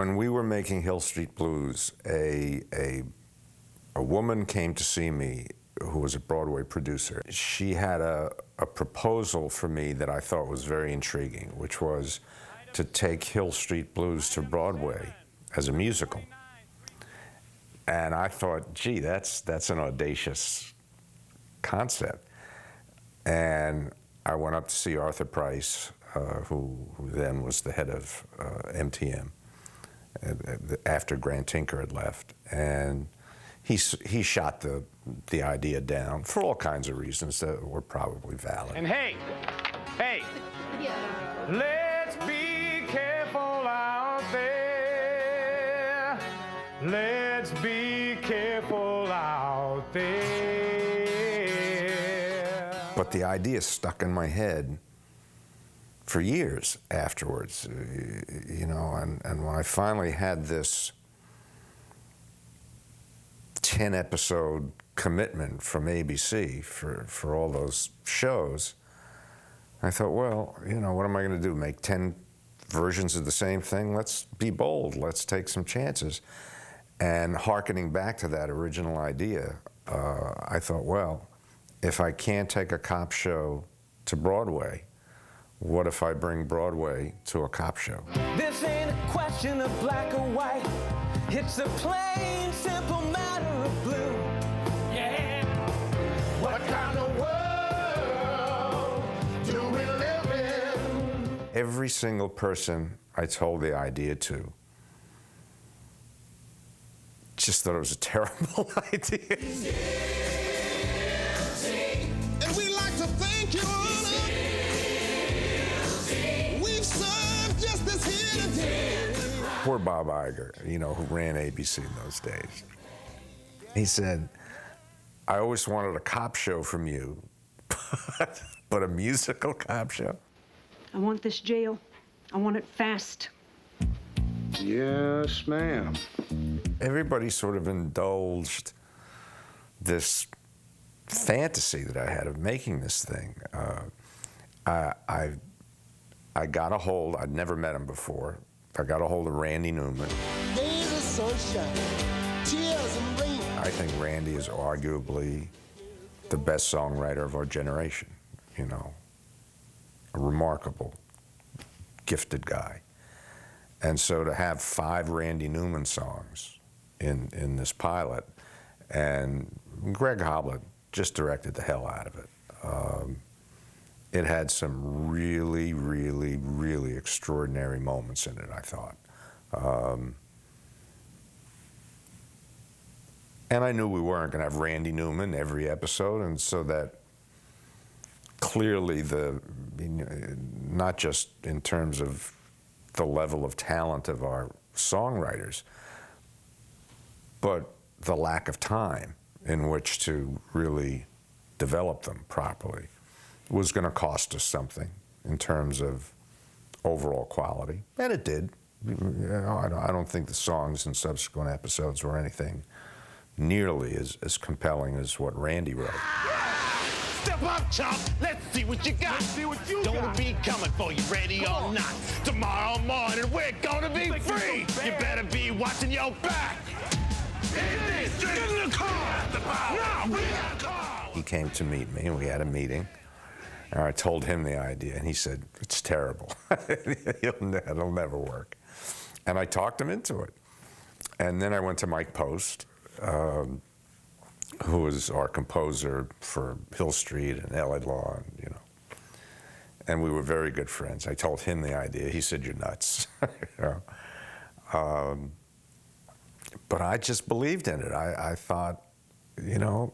When we were making Hill Street Blues, a woman came to see me who was a Broadway producer. She had a proposal for me that I thought was very intriguing, which was to take Hill Street Blues to Broadway as a musical. And I thought, gee, that's an audacious concept. And I went up to see Arthur Price, who then was the head of MTM, after Grant Tinker had left. And he shot the idea down for all kinds of reasons that were probably valid. And hey, Yeah. let's be careful out there. Let's be careful out there. But the idea stuck in my head for years afterwards, you know, and when I finally had this 10-episode commitment from ABC for all those shows, I thought, well, you know, what am I going to do, make 10 versions of the same thing? Let's be bold, let's take some chances. And hearkening back to that original idea, I thought, well, if I can't take a cop show to Broadway, what if I bring Broadway to a cop show? This ain't a question of black or white. It's a plain, simple matter of blue. Yeah. What kind of world do we live in? Every single person I told the idea to just thought it was a terrible idea. And we'd like to thank you, Honor. We've served justice here today. Poor Bob Iger, you know, who ran ABC in those days. He said, I always wanted a cop show from you, but a musical cop show? I want this jail. I want it fast. Yes, ma'am. Everybody sort of indulged this fantasy that I had of making this thing. I got a hold, I'd never met him before, I got a hold of Randy Newman. Days of sunshine, tears and rain. I think Randy is arguably the best songwriter of our generation, you know, a remarkable, gifted guy. And so to have 5 Randy Newman songs in this pilot, and Greg Hoblet just directed the hell out of it. It had some really, really, really extraordinary moments in it, I thought. And I knew we weren't going to have Randy Newman every episode, and so that clearly not just in terms of the level of talent of our songwriters, but the lack of time in which to really develop them properly was going to cost us something in terms of overall quality. And it did. You know, I don't think the songs in subsequent episodes were anything nearly as compelling as what Randy wrote. Step up, chump. Let's see what you got. Gonna be coming for you, ready or not. Tomorrow morning, we're gonna be free. You better be watching your back. Get in the car. Now, we got a car. He came to meet me, and we had a meeting. And I told him the idea, and he said, it's terrible. It'll never work. And I talked him into it. And then I went to Mike Post, who was our composer for Hill Street and LA Law, and, you know. And we were very good friends. I told him the idea. He said, you're nuts. You know? But I just believed in it. I thought, you know,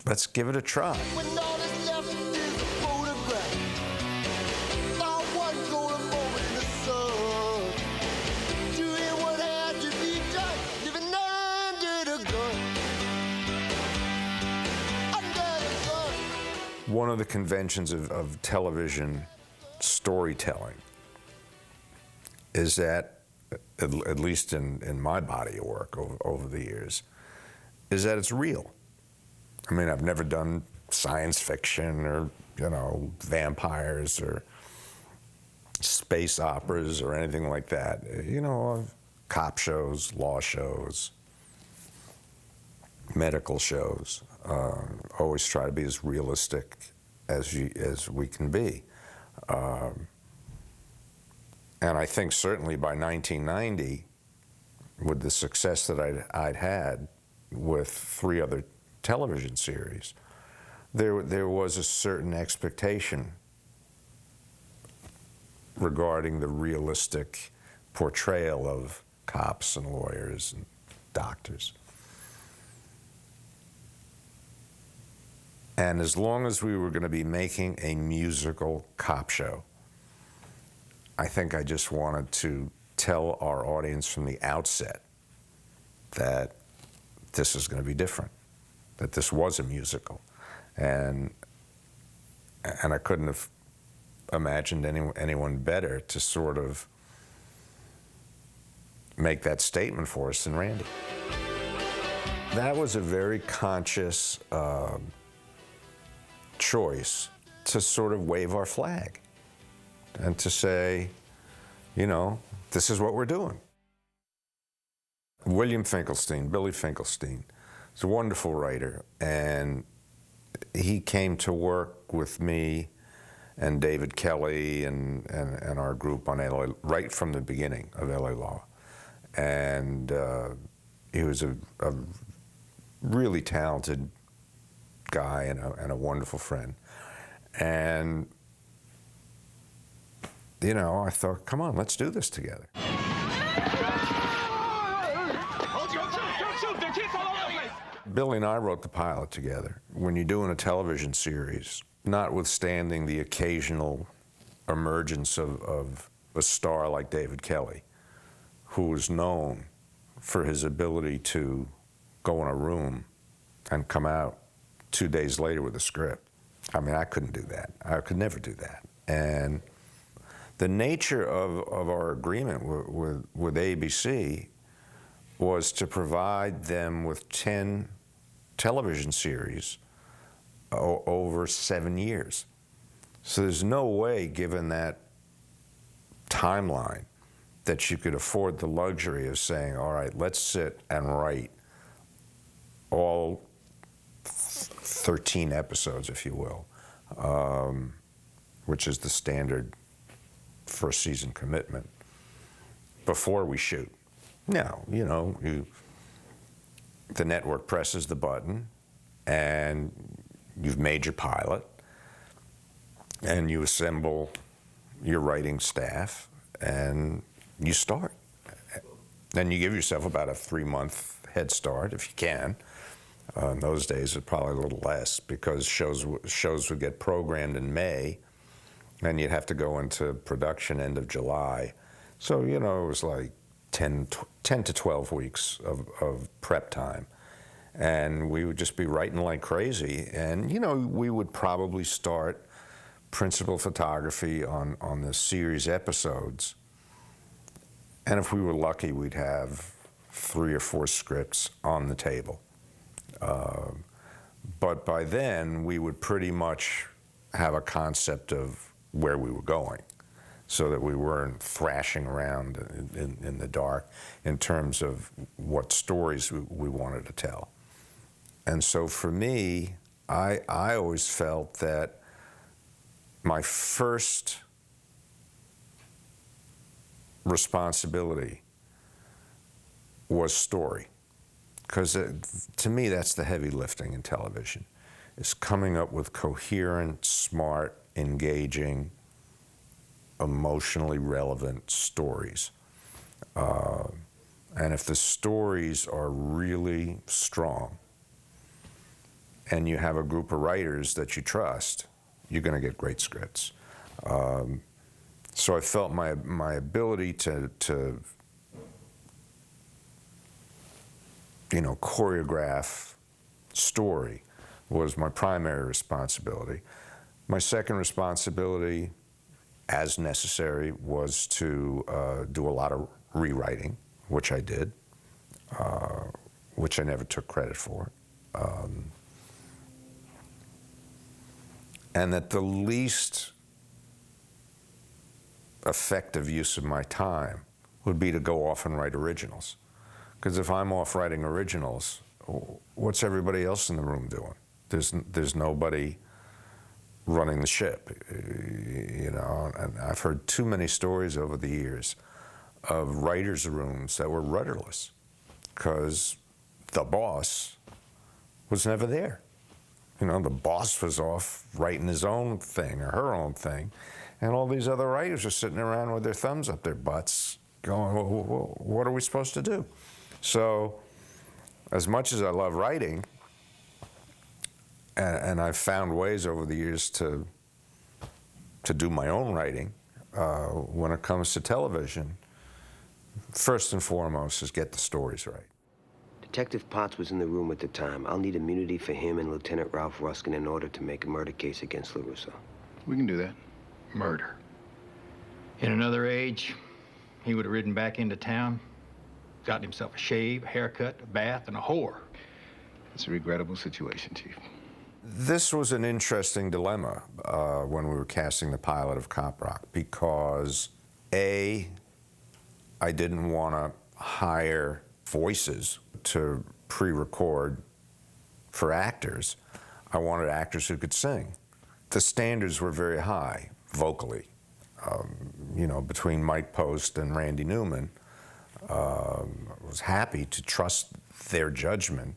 let's give it a try. When all that's left is a photograph. Not one golden moment in the sun. Doing what had to be done. Living under the gun. Under the gun. One of the conventions of television storytelling is that, at least in my body of work over the years, is that it's real. I mean, I've never done science fiction or, you know, vampires or space operas or anything like that. You know, cop shows, law shows, medical shows. Always try to be as realistic as we can be. And I think certainly by 1990, with the success that I'd had with 3 other television series, there was a certain expectation regarding the realistic portrayal of cops and lawyers and doctors. And as long as we were going to be making a musical cop show, I think I just wanted to tell our audience from the outset that this is going to be different, that this was a musical. And I couldn't have imagined anyone better to sort of make that statement for us than Randy. That was a very conscious choice to sort of wave our flag and to say, you know, this is what we're doing. William Finkelstein, Billy Finkelstein, is a wonderful writer, and he came to work with me and David Kelly and our group on LA right from the beginning of LA Law. And he was a really talented guy and a wonderful friend. And, you know, I thought, come on, let's do this together. Billy and I wrote the pilot together. When you're doing a television series, notwithstanding the occasional emergence of a star like David Kelly, who was known for his ability to go in a room and come out 2 days later with a script. I mean, I couldn't do that. I could never do that. And the nature of our agreement with ABC was to provide them with 10 television series over 7 years. So there's no way, given that timeline, that you could afford the luxury of saying, all right, let's sit and write all 13 episodes, if you will, which is the standard first season commitment, before we shoot. No, you know, the network presses the button and you've made your pilot and you assemble your writing staff and you start. Then you give yourself about a 3-month head start if you can. In those days, it's probably a little less because shows would get programmed in May and you'd have to go into production end of July. So, you know, it was like 10 to 12 weeks of prep time. And we would just be writing like crazy. And, you know, we would probably start principal photography on the series episodes. And if we were lucky, we'd have 3 or 4 scripts on the table. But by then, we would pretty much have a concept of where we were going, so that we weren't thrashing around in the dark in terms of what stories we wanted to tell. And so for me, I always felt that my first responsibility was story. Because to me, that's the heavy lifting in television, is coming up with coherent, smart, engaging, emotionally relevant stories. And if the stories are really strong and you have a group of writers that you trust, you're going to get great scripts. So I felt my ability to you know, choreograph story was my primary responsibility. My second responsibility, as necessary, was to do a lot of rewriting, which I did, which I never took credit for. And that the least effective use of my time would be to go off and write originals. Because if I'm off writing originals, what's everybody else in the room doing? There's nobody running the ship, you know. And I've heard too many stories over the years of writers' rooms that were rudderless because the boss was never there. You know, the boss was off writing his own thing or her own thing, and all these other writers are sitting around with their thumbs up their butts going, well, what are we supposed to do? So as much as I love writing, and I've found ways over the years to do my own writing, when it comes to television, first and foremost is get the stories right. Detective Potts was in the room at the time. I'll need immunity for him and Lieutenant Ralph Ruskin in order to make a murder case against LaRusso. We can do that. Murder. In another age, he would have ridden back into town, gotten himself a shave, a haircut, a bath, and a whore. It's a regrettable situation, Chief. This was an interesting dilemma when we were casting the pilot of Cop Rock because, A, I didn't want to hire voices to pre-record for actors. I wanted actors who could sing. The standards were very high, vocally. You know, between Mike Post and Randy Newman, I was happy to trust their judgment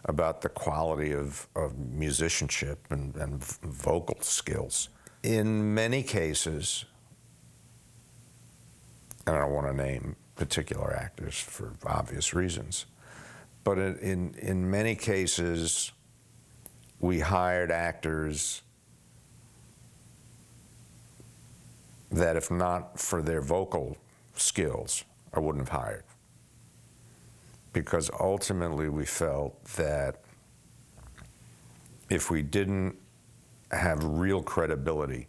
about the quality of musicianship and vocal skills. In many cases, and I don't want to name particular actors for obvious reasons, but in many cases, we hired actors that if not for their vocal skills, I wouldn't have hired. Because ultimately we felt that if we didn't have real credibility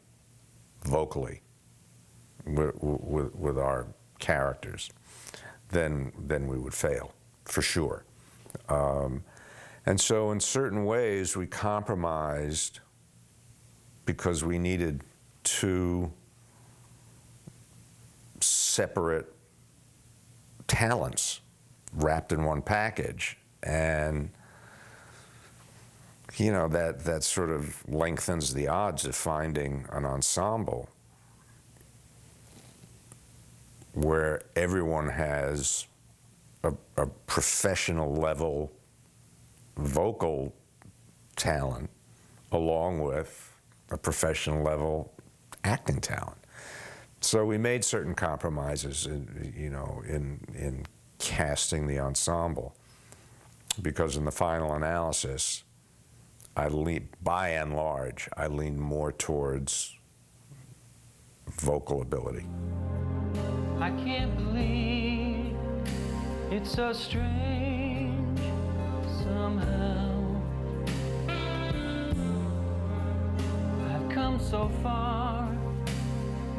vocally with our characters, then we would fail, for sure. And so in certain ways we compromised because we needed two separate talents wrapped in one package, and you know that sort of lengthens the odds of finding an ensemble where everyone has a professional level vocal talent along with a professional level acting talent. So we made certain compromises, in casting the ensemble, because in the final analysis, by and large, I leaned more towards vocal ability. I can't believe it's so strange somehow. I've come so far,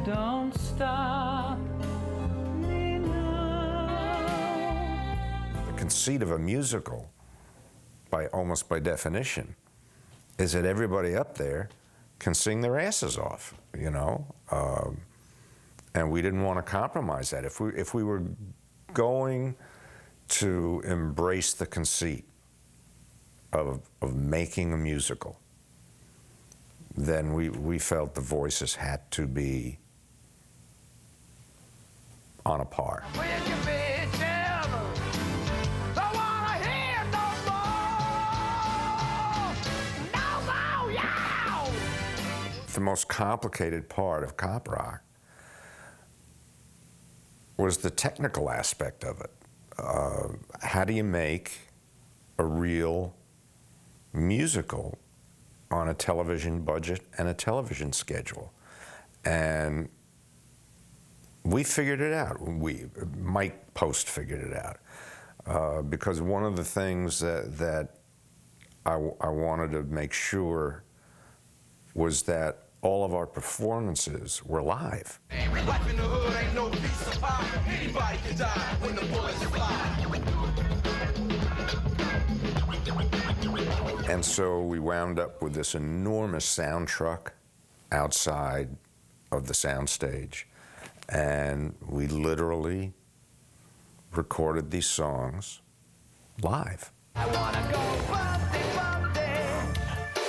don't stop me now. The conceit of a musical, almost by definition, is that everybody up there can sing their asses off, you know? And we didn't want to compromise that. If we were going to embrace the conceit of making a musical, then we felt the voices had to be on a par. The most complicated part of Cop Rock was the technical aspect of it. How do you make a real musical on a television budget and a television schedule? And we figured it out. Mike Post figured it out. Because one of the things that I wanted to make sure was that all of our performances were live. Life in the hood ain't no piece of pie. Anybody can die when the bullets fly. And so we wound up with this enormous sound truck outside of the soundstage. And we literally recorded these songs live. I wanna go bumpty, bumpty.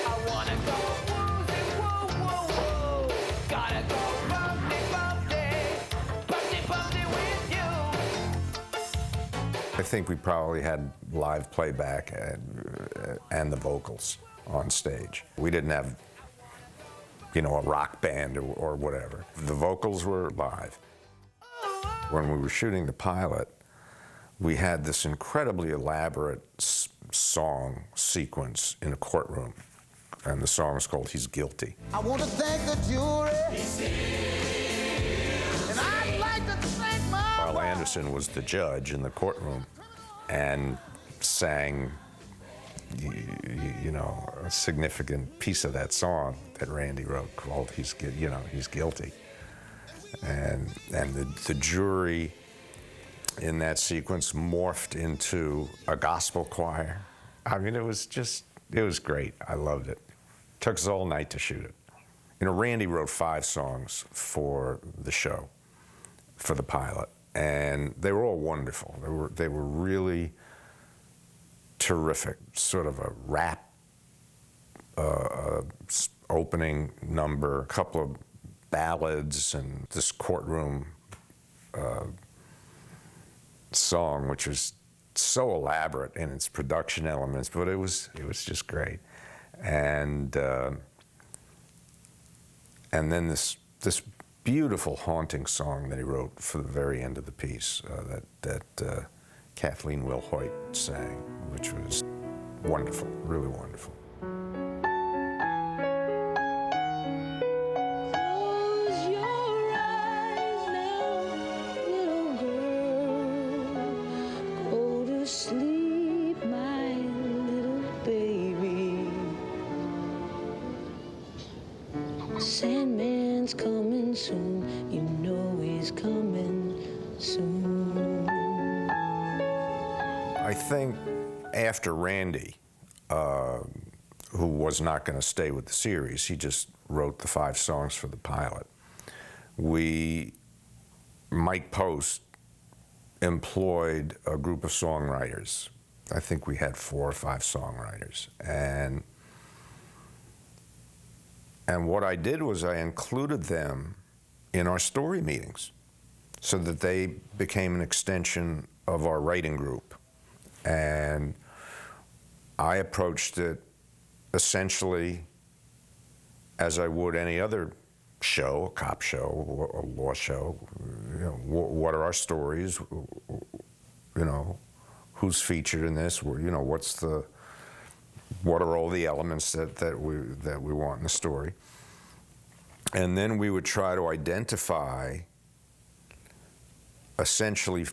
I wanna go woozy, woo, woo, woo. Gotta go bumpty, bumpty. Bumpty, bumpty with you. I think we probably had live playback and the vocals on stage. We didn't have, you know, a rock band or whatever. The vocals were live. When we were shooting the pilot, we had this incredibly elaborate song sequence in a courtroom, and the song is called "He's Guilty." I want to thank the jury. And I'd like to thank my Carl Anderson was the judge in the courtroom and sang, you know, a significant piece of that song that Randy wrote called "He's Guilty." And the jury in that sequence morphed into a gospel choir. I mean, it was great. I loved it. Took us all night to shoot it. You know, Randy wrote 5 songs for the show, for the pilot, and they were all wonderful. They were really terrific. Sort of a rap opening number, a couple of ballads, and this courtroom song, which was so elaborate in its production elements, but it was just great. And then this beautiful haunting song that he wrote for the very end of the piece that Kathleen Wilhoit sang, which was wonderful, really wonderful. Close your eyes now, little girl. Go to sleep, my little baby. Sandman's coming soon, you know he's coming soon. I think after Randy, who was not going to stay with the series, he just wrote the 5 songs for the pilot. Mike Post employed a group of songwriters. I think we had 4 or 5 songwriters. And what I did was I included them in our story meetings so that they became an extension of our writing group. And I approached it essentially as I would any other show, a cop show, a law show. You know, what are our stories? You know, who's featured in this? You know, what are all the elements that we want in the story? And then we would try to identify essentially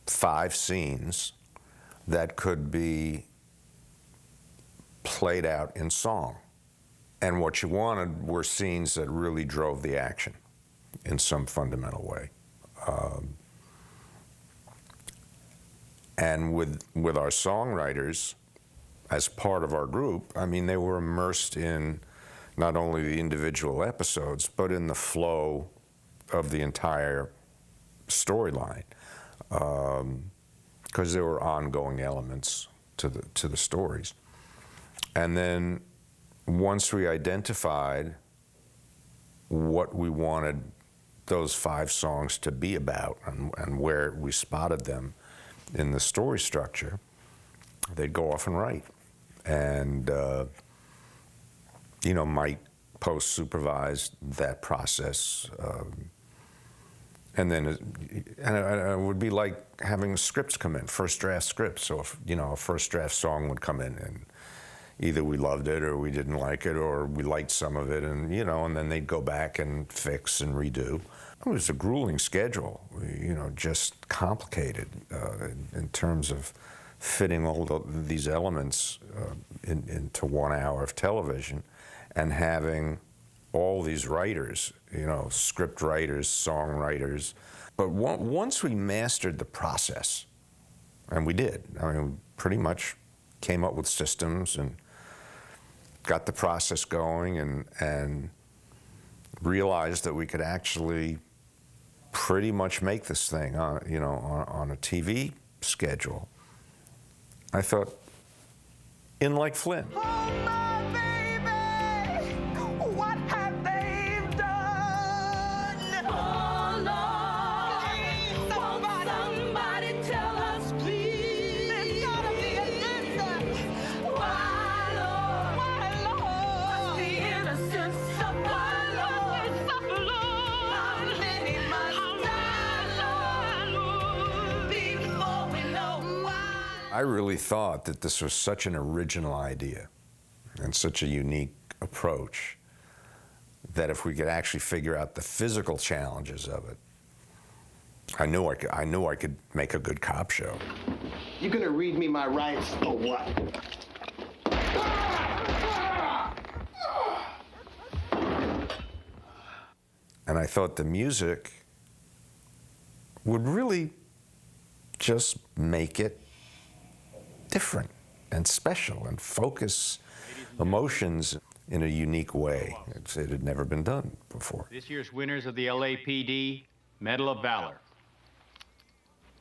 5 scenes that could be played out in song. And what you wanted were scenes that really drove the action in some fundamental way. And with our songwriters, as part of our group, I mean, they were immersed in not only the individual episodes, but in the flow of the entire storyline, because there were ongoing elements to the stories. And then once we identified what we wanted those 5 songs to be about and where we spotted them in the story structure, they'd go off and write. And, you know, Mike Post supervised that process. And then it would be like having scripts come in, first draft scripts. So, you know, a first draft song would come in, and either we loved it or we didn't like it, or we liked some of it, and, you know, and then they'd go back and fix and redo. It was a grueling schedule, you know, just complicated in terms of fitting all these elements into 1 hour of television, and having all these writers, you know, script writers, songwriters. But once we mastered the process, and we did, I mean, we pretty much came up with systems and got the process going, and realized that we could actually pretty much make this thing on, on a TV schedule. I thought, in like Flynn. I really thought that this was such an original idea and such a unique approach that if we could actually figure out the physical challenges of it, I knew I could make a good cop show. You gonna read me my rights or what? And I thought the music would really just make it different and special and focus emotions in a unique way. It had never been done before. This year's winners of the LAPD Medal of Valor.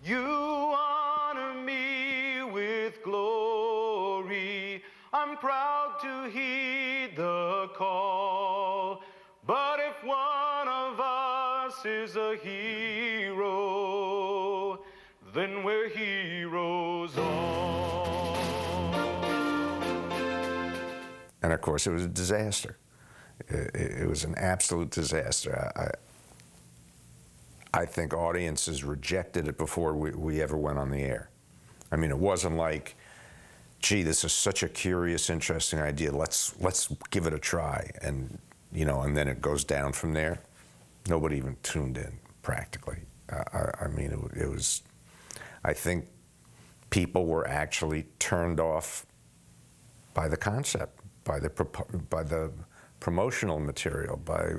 You honor me with glory. I'm proud to heed the call. But if one of us is a hero, then we're heroes all. And of course, it was a disaster. It was an absolute disaster. I think audiences rejected it before we ever went on the air. I mean, it wasn't like, gee, this is such a curious, interesting idea. Let's give it a try, and and then it goes down from there. Nobody even tuned in, practically. I mean, it was. I think people were actually turned off by the concept, by the promotional material, by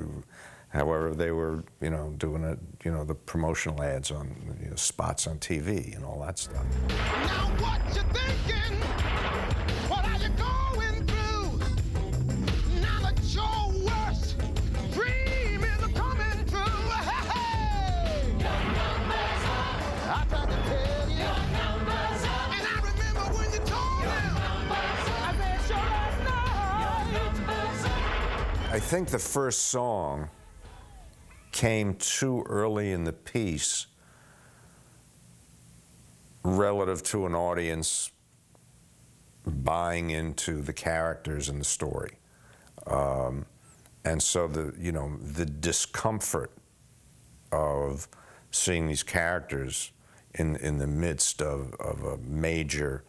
however they were, doing it, the promotional ads on, spots on TV and all that stuff. Now what you thinking? What are you going through? Now that your worst dream is coming true. Hey! Your numbers up. I tried to tell you. Your numbers up. And I remember when you told me. Your numbers up. I said, sure last night. Your numbers up. I think the first song came too early in the piece relative to an audience buying into the characters and the story. And so the discomfort of seeing these characters in the midst of a major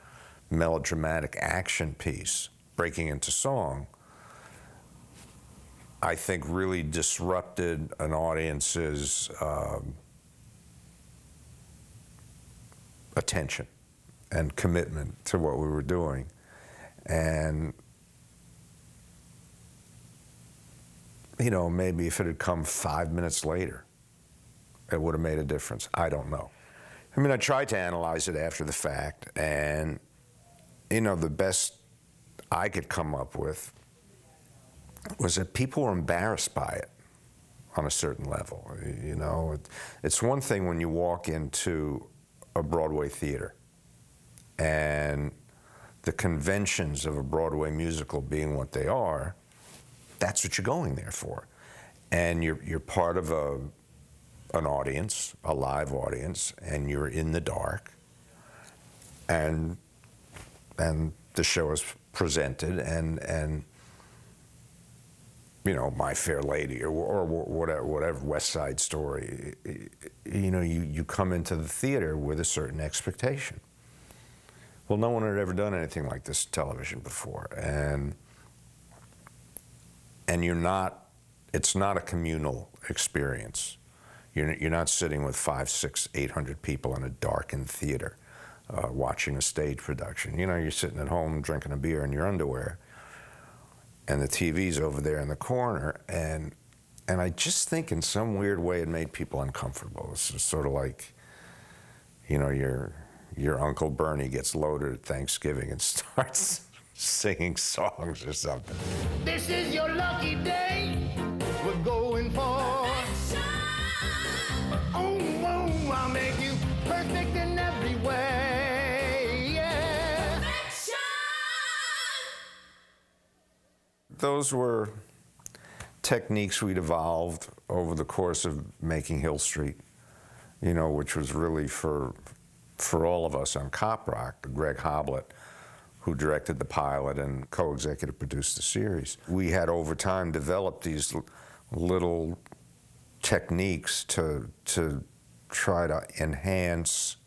melodramatic action piece breaking into song, I think really disrupted an audience's attention and commitment to what we were doing. And, maybe if it had come 5 minutes later, it would have made a difference. I don't know. I mean, I tried to analyze it after the fact, and, the best I could come up with was that people were embarrassed by it on a certain level. It's one thing when you walk into a Broadway theater and the conventions of a Broadway musical being what they are, that's what you're going there for. And you're part of an audience, a live audience, and you're in the dark, and the show is presented, and My Fair Lady or whatever West Side Story, you come into the theater with a certain expectation. Well, no one had ever done anything like this television before, and it's not a communal experience. You're not sitting with 500, 600, 800 people in a darkened theater watching a stage production. You're sitting at home drinking a beer in your underwear, and the TV's over there in the corner, and I just think in some weird way it made people uncomfortable. It's just sort of like, your Uncle Bernie gets loaded at Thanksgiving and starts singing songs or something. This is your lucky day. We're going for Those were techniques we'd evolved over the course of making Hill Street, you know, which was really for all of us on Cop Rock. Greg Hoblet, who directed the pilot and co-executive produced the series. We had over time developed these little techniques to try to enhance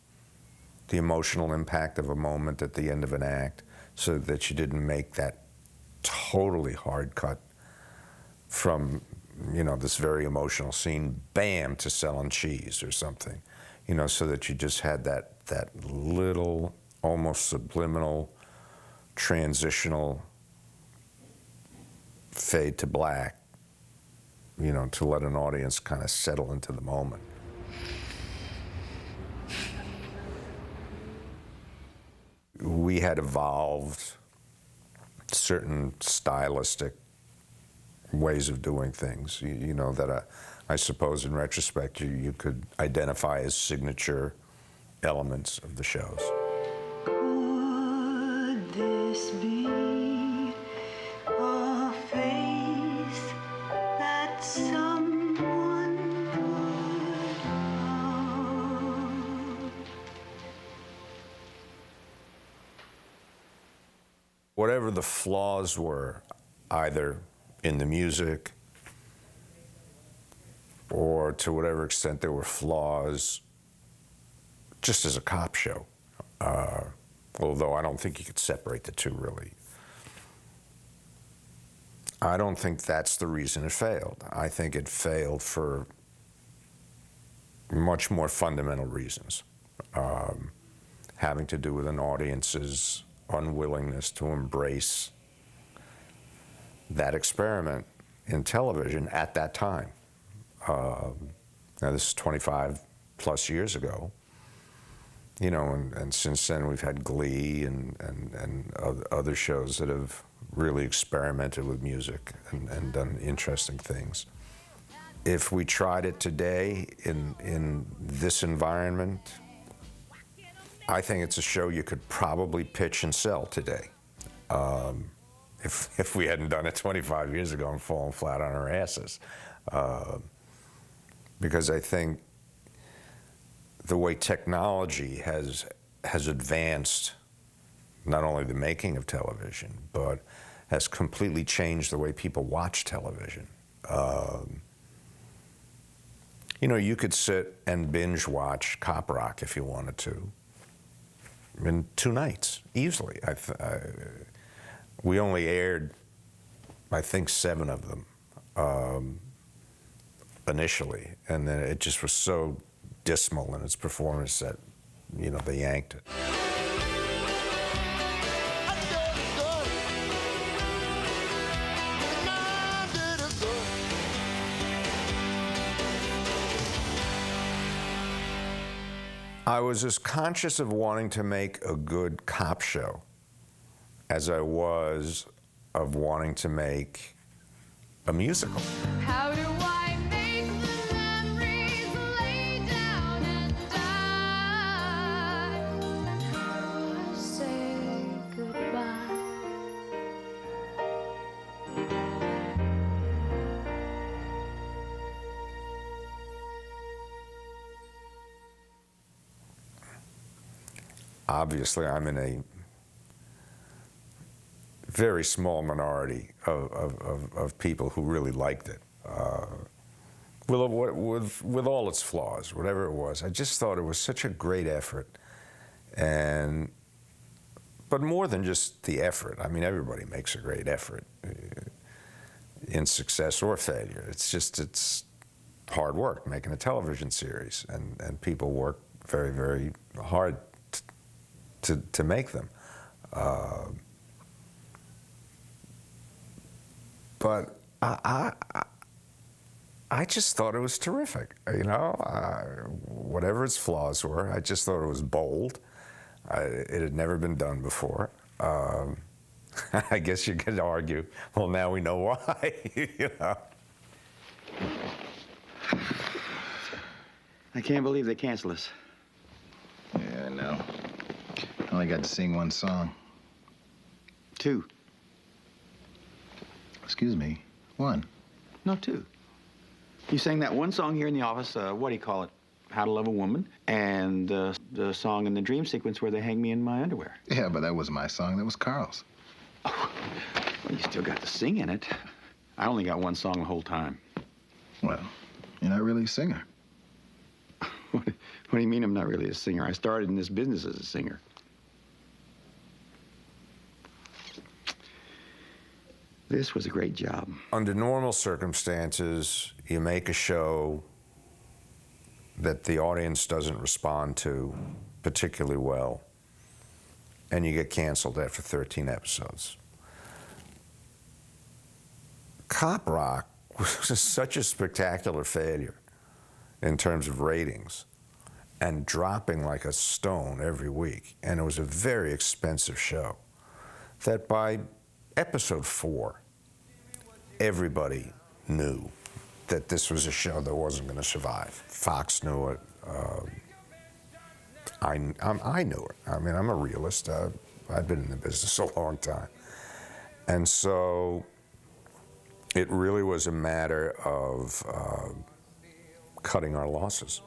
the emotional impact of a moment at the end of an act so that you didn't make that totally hard cut from, you know, this very emotional scene, bam, to selling cheese or something, you know, so that you just had that little, almost subliminal, transitional fade to black, you know, to let an audience kind of settle into the moment. We had evolved certain stylistic ways of doing things, you know, that I suppose in retrospect you could identify as signature elements of the shows. Could this be a face that someone could love? Whatever the flaws were, either in the music or to whatever extent there were flaws just as a cop show, although I don't think you could separate the two really. I don't think that's the reason it failed. I think it failed for much more fundamental reasons, having to do with an audience's unwillingness to embrace that experiment in television at that time. Now this is 25 plus years ago, you know, and since then we've had Glee and other shows that have really experimented with music and done interesting things. If we tried it today in this environment, I think it's a show you could probably pitch and sell today. If we hadn't done it 25 years ago and fallen flat on our asses. Because I think the way technology has advanced not only the making of television, but has completely changed the way people watch television. You know, you could sit and binge watch Cop Rock if you wanted to in 2 nights, easily. We only aired, I think, 7 of them initially, and then it just was so dismal in its performance that, you know, they yanked it. I was as conscious of wanting to make a good cop show as I was of wanting to make a musical. How do I make the memories lay down and die? I say goodbye. Obviously, I'm in a very small minority of people who really liked it, with all its flaws, whatever it was. I just thought it was such a great effort, but more than just the effort. I mean, everybody makes a great effort in success or failure. It's hard work making a television series, and people work very, very hard to make them. But I just thought it was terrific, you know. Whatever its flaws were, I just thought it was bold. It had never been done before. I guess you could argue, well, now we know why, you know. I can't believe they canceled us. Yeah, I know. I only got to sing 1 song. 2. Excuse me, one. No, two. You sang that one song here in the office, what do you call it? How to Love a Woman, and the song in the dream sequence where they hang me in my underwear. Yeah, but that wasn't my song, that was Carl's. Oh, well, you still got to sing in it. I only got one song the whole time. Well, you're not really a singer. What do you mean I'm not really a singer? I started in this business as a singer. This was a great job. Under normal circumstances, you make a show that the audience doesn't respond to particularly well, and you get canceled after 13 episodes. Cop Rock was such a spectacular failure in terms of ratings and dropping like a stone every week, and it was a very expensive show, that by episode 4, everybody knew that this was a show that wasn't going to survive. Fox knew it. I knew it. I mean, I'm a realist. I've been in the business a long time. And so it really was a matter of cutting our losses.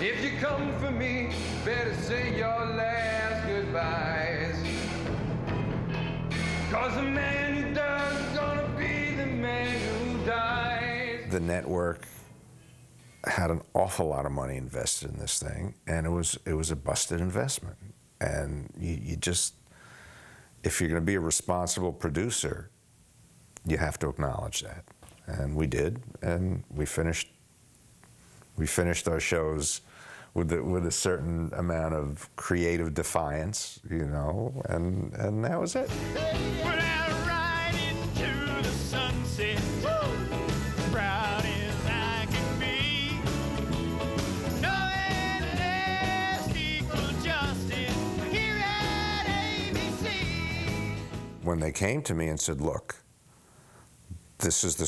If you come for me, better say your last goodbyes. 'Cause the man who does is gonna be the man who dies. The network had an awful lot of money invested in this thing, and it was a busted investment. And you just, if you're going to be a responsible producer, you have to acknowledge that. And we did, and we finished our shows with a certain amount of creative defiance, you know, and that was it. We're out right into the sunset. Proud as I can be. Knowing there's equal justice here at ABC. When they came to me and said, look, this is the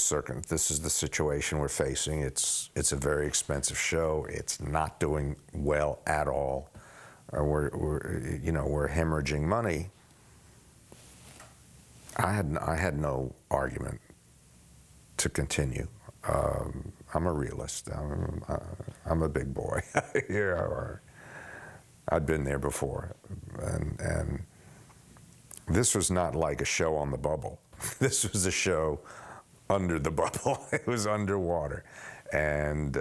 situation we're facing. It's a very expensive show. It's not doing well at all. We're hemorrhaging money. I had no argument to continue. I'm a realist. I'm a big boy. I'd been there before, and this was not like a show on the bubble. This was a show under the bubble. It was underwater, and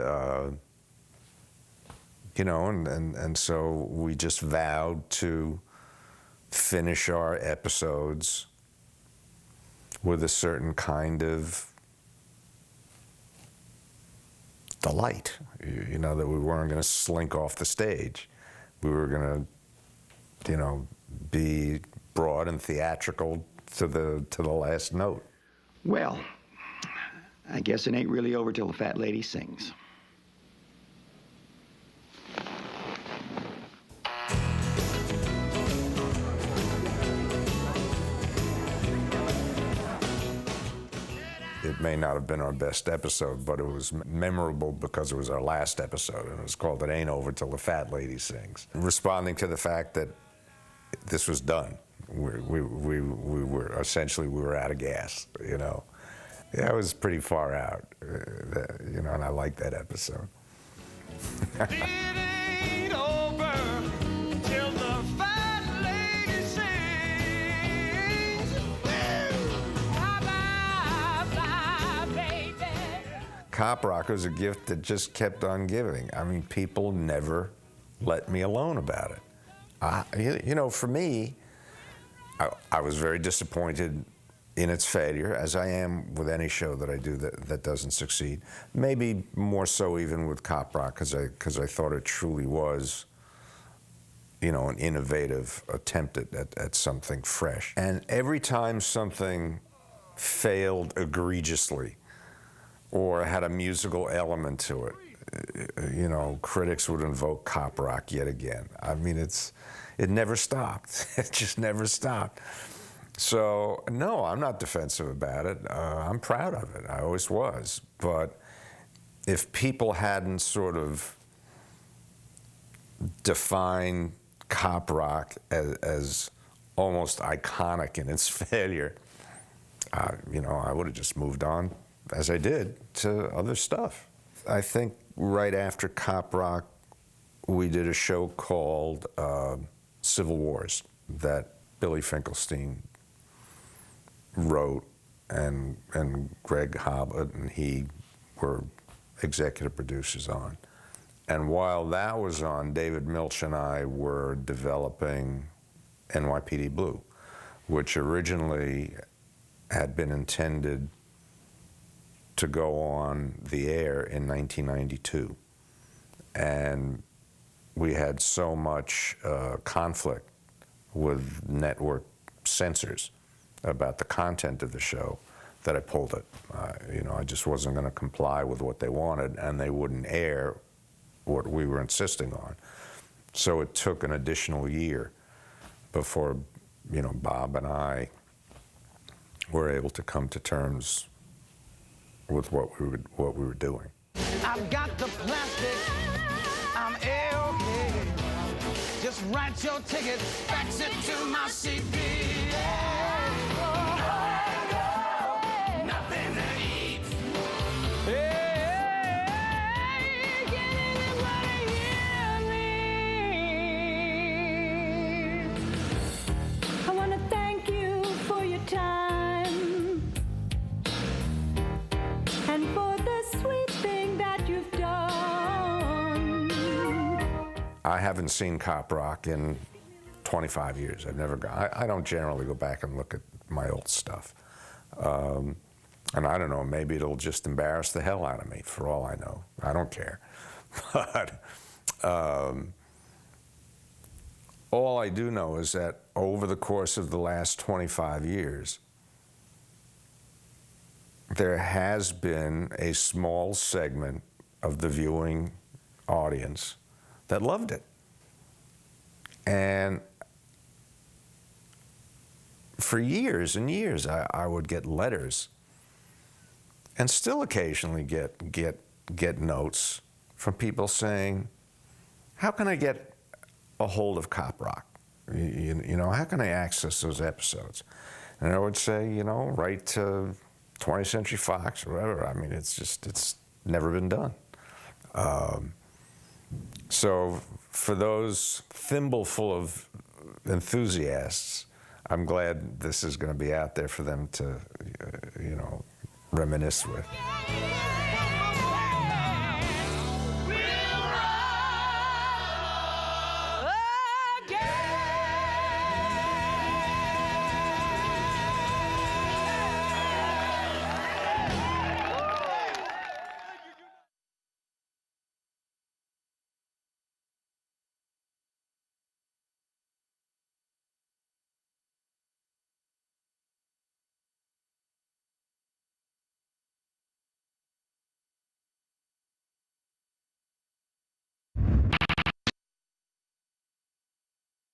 and so we just vowed to finish our episodes with a certain kind of delight, that we weren't going to slink off the stage. We were going to, be broad and theatrical to the last note. Well, I guess it ain't really over till the fat lady sings. It may not have been our best episode, but it was memorable because it was our last episode, and it was called It Ain't Over Till the Fat Lady Sings. Responding to the fact that this was done. We were essentially, we were out of gas, Yeah, it was pretty far out, and I liked that episode. It ain't over till the fat lady sings. Bye-bye, baby. Cop Rock was a gift that just kept on giving. I mean, people never let me alone about it. For me, I was very disappointed in its failure, as I am with any show that I do that doesn't succeed. Maybe more so even with Cop Rock, because I thought it truly was, an innovative attempt at something fresh. And every time something failed egregiously or had a musical element to it, critics would invoke Cop Rock yet again. I mean, it never stopped. It just never stopped. So, no, I'm not defensive about it. I'm proud of it. I always was. But if people hadn't sort of defined Cop Rock as almost iconic in its failure, you know, I would have just moved on, as I did, to other stuff. I think right after Cop Rock, we did a show called Civil Wars that Billy Finkelstein wrote, and Greg Hobbit and he were executive producers on. And while that was on, David Milch and I were developing NYPD Blue, which originally had been intended to go on the air in 1992. And we had so much conflict with network censors about the content of the show that I pulled it. You know, I just wasn't going to comply with what they wanted, and they wouldn't air what we were insisting on. So it took an additional year before, you know, Bob and I were able to come to terms with what we were doing. I've got the plastic, I'm A-OK. Just write your ticket, fax it to my CP. Nothing to eat. Hey, can anybody hear me? I want to thank you for your time and for the sweet thing that you've done. I haven't seen Cop Rock in 25 years. I've never I don't generally go back and look at my old stuff. And I don't know, maybe it'll just embarrass the hell out of me, for all I know. I don't care. But all I do know is that over the course of the last 25 years, there has been a small segment of the viewing audience that loved it. And for years and years, I would get letters, and still occasionally get notes from people saying, how can I get a hold of Cop Rock? You know, how can I access those episodes? And I would say, you know, write to 20th Century Fox or whatever. I mean, it's never been done. So for those thimbleful of enthusiasts, I'm glad this is going to be out there for them to, you know, reminisce with.